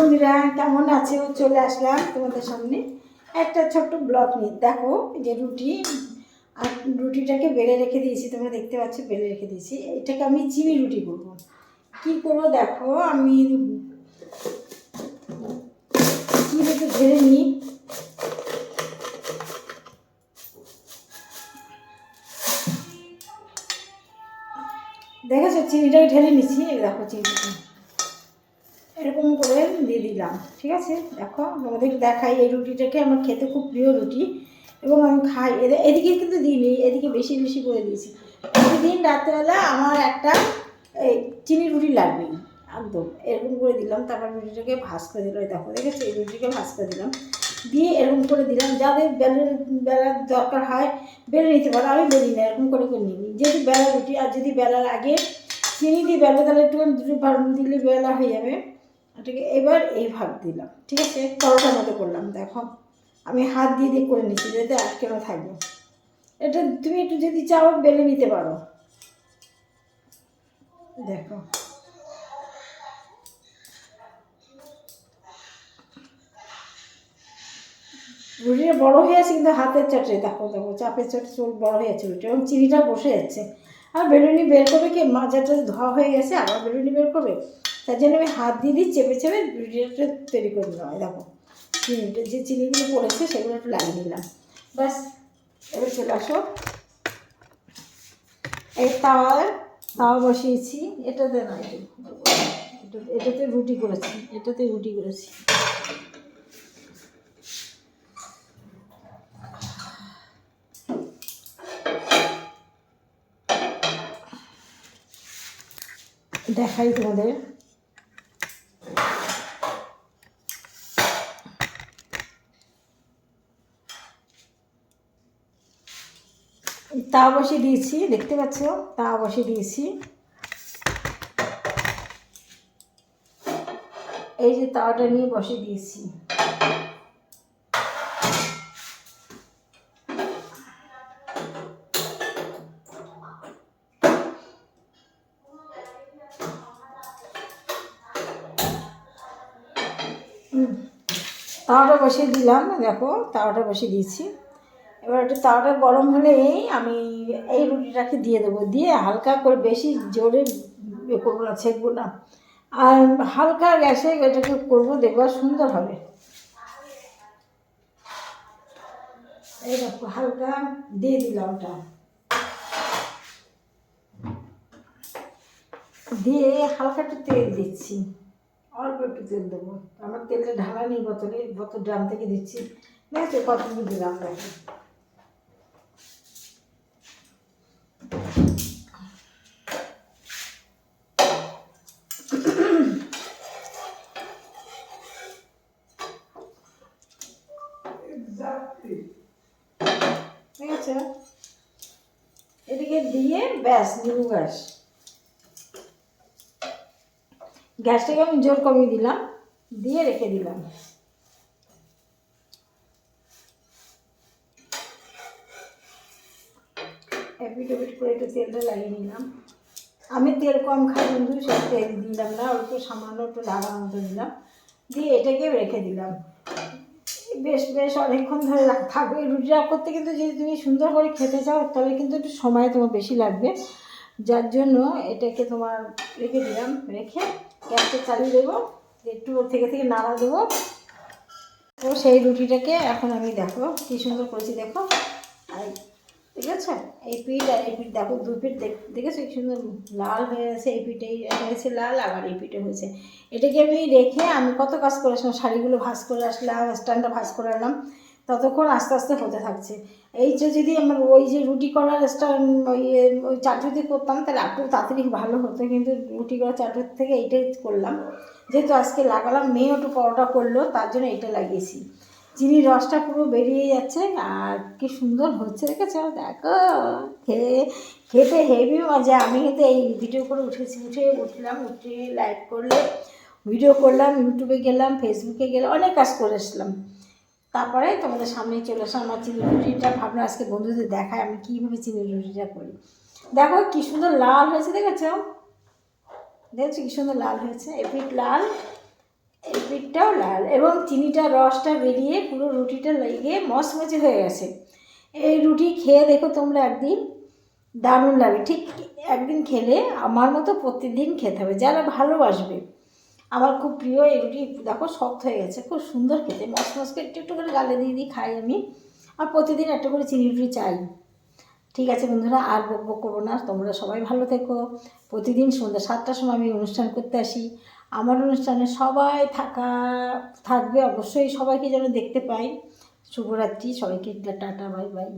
বন্ধুরা কেমন আছো? চলে আসলাম তোমাদের সামনে একটা ছোট্ট ব্লগ নিয়ে। দেখো যে রুটি, আর রুটিটাকে বেলে রেখে দিয়েছি, তোমরা দেখতে পাচ্ছ বেলে রেখে দিয়েছি। এটাকে আমি চিনি রুটি করবো। কি করবো দেখো, আমি চিনিটা ঢেলে নিই। দেখেছো চিনিটাকে ঢেলে নিচ্ছি। এই দেখো চিনিটা এরকম করে দিয়ে দিলাম। ঠিক আছে, দেখো তোমাদের দেখাই। এই রুটিটাকে আমার খেতে খুব প্রিয় রুটি এবং আমি খাই। এদিকে কিন্তু দিইনি, এদিকে বেশি বেশি করে দিয়েছি। প্রতিদিন রাত্রেবেলা আমার একটা এই চিনি রুটি লাগবেই একদম। এরকম করে দিলাম, তারপর রুটিটাকে ভাজ করে দিলাম। দেখো দেখেছো, এই রুটিটাকে ভাজ করে দিলাম, দিয়ে এরকম করে দিলাম। যাদের বেলার দরকার হয় বেলে নিতে পারো, আমি বেলি না, এরকম করে করে নিই। যদি বেলা রুটি আর যদি বেলার আগে চিনি দিয়ে বেলা, তাহলে একটু দুটো দিলে বেলা হয়ে যাবে। এটাকে এবার এই ভাগ দিলাম। ঠিক আছে, পরোটার মতো করলাম। দেখো আমি হাত দিয়ে দিয়ে করে নিচ্ছি যাতে আটকে না থাকবে। এটা তুমি একটু যদি চাও বেলে নিতে পারো। দেখো রুটিটা বড়ো হয়ে আছে কিন্তু হাতের চাটে, দেখো দেখো চাপের চাটে চোখ বড়ো হয়ে যাচ্ছে রুটি, এবং চিনিটা বসে যাচ্ছে। আর বেলুনি বের করবে কি, মাজাটা ধোয়া হয়ে গেছে, আবার বেলুনি বের করবে। তার জন্য আমি হাত দিয়ে দিই, চেপে চেপে রুটিটা তৈরি করে নেওয়া হয়। দেখো চিনিটা, যে চিনিগুলো পড়েছে সেগুলো একটু লাগিয়ে নিলাম, ব্যাস। এবার চলে আসো, এই তাওয়া বসিয়েছি। এটাতে না, এটাতে রুটি করেছি, এটাতে রুটি করেছি। দেখাই তোমাদের। তাওয়া বসিয়ে দিয়েছি, দেখতে পাচ্ছ তাওয়া বসিয়ে দিয়েছি। এই যে তাওয়াটা নিয়ে বসিয়ে দিয়েছি। তাওয়াটা বসিয়ে দিলাম, দেখো তাওয়াটা বসিয়ে দিয়েছি। এবার একটু তাওয়াটা গরম হলেই আমি এই রুটিটাকে দিয়ে দেবো, দিয়ে হালকা করে, বেশি জোরে করবো না, ছেঁকবো না, আর হালকা গ্যাসে এটাকে করবো, দেখবো সুন্দর হবে। এই দেখো হালকা দিয়ে দিলাম, ওটা দিয়ে হালকা একটু তেল দিচ্ছি, অল্প একটু তেল দেবো। আমার তেলটা ঢালা নেই, বোতল ড্রাম থেকে দিচ্ছি। দেখো কতটুকু দিলাম, দেখো ঠিক আছে। এদিকে দিয়ে ব্যাস নিবু গ্যাসটাকে আমি জোর কমিয়ে দিলাম, দিয়ে রেখে দিলাম। এপিট ওপিট করে একটু তেলটা লাগিয়ে নিলাম। আমি তেল কম খাই বন্ধু, সেই তেল দিলাম না, অল্প সামান্য একটু লাগার মতো দিলাম, দিয়ে এটাকে রেখে দিলাম। বেশ বেশ অনেকক্ষণ ধরে থাকবে। রুটিটা করতে কিন্তু যদি তুমি সুন্দর করে খেতে চাও তাহলে কিন্তু একটু সময় তোমার বেশি লাগবে, যার জন্য এটাকে তোমার রেখে দিলাম। রেখে গ্যাসটা চালিয়ে দেবো, একটু থেকে থেকে নাড়া দেবো। তো সেই রুটিটাকে এখন আমি দেখো কী সুন্দর করেছি, দেখো। আর ঠিক আছে, এই পিঠ আর এই পিঠ দেখো, দু পিঠ দেখেছো কি সুন্দর লাল হয়ে গেছে। এই পিঠে হয়েছে লাল, আবার এই পিঠে হয়েছে। এটাকে আমি রেখে আমি কত কাজ করে আসলাম, শাড়িগুলো ভাঁজ করে আসলাম, স্ট্যান্ডটা ভাঁজ করে আনলাম, ততক্ষণ আস্তে আস্তে হতে থাকছে। এই যে যদি আমার ওই যে রুটি করার স্ট্যান্ড ওই চাটুতে করতাম তাহলে একটু তাড়াতাড়ি ভালো হতো, কিন্তু রুটি করার চাটুর থেকে এইটাই করলাম। যেহেতু আজকে লাগালাম, মেয়ে একটু পরোটা করলো, তার জন্য এইটা লাগিয়েছি। চিনির রসটা পুরো বেরিয়ে যাচ্ছে, আর কি সুন্দর হচ্ছে, দেখেছো? দেখো খেতে হেভি মজা। আমি কিন্তু এই ভিডিও করে উঠলাম, উঠে লাইভ করলে, ভিডিও করলাম, ইউটিউবে গেলাম, ফেসবুকে গেলাম, অনেক কাজ করে আসলাম। তারপরে তোমাদের সামনে চলে আসলাম। আমার চিনি রুটিটা ভাবলাম আজকে বন্ধুদের দেখায় আমি কীভাবে চিনি রুটিটা করি। দেখো কী সুন্দর লাল হয়েছে, দেখেছো? দেখেছো কী সুন্দর লাল হয়েছে, এপিঠ লাল, এই পিঠটাও লাল এবং চিনিটার রসটা বেরিয়ে পুরো রুটিটা লেগে মচমচে হয়ে গেছে। এই রুটি খেয়ে দেখো তোমরা একদিন, দারুণ লাগে। ঠিক একদিন খেলে আমার মতো প্রতিদিন খেতে হবে যারা ভালোবাসবে। আমার খুব প্রিয় এই রুটি, দেখো শক্ত হয়ে গেছে, খুব সুন্দর খেতে, মচমচকে একটু একটু করে গালে দিয়ে দিয়ে খাই আমি। আর প্রতিদিন একটা করে চিনি রুটি চাই। ঠিক আছে বন্ধুরা, আর বকবক করবো না, তোমরা সবাই ভালো থেকো। প্রতিদিন সন্ধ্যা 7টার সময় আমি অনুষ্ঠান করতে আসি। আমার অনুষ্ঠানে সবাই থাকবে অবশ্যই, সবাইকে যেন দেখতে পাই। শুভরাত্রি, সবাইকে টাটা, বাই বাই।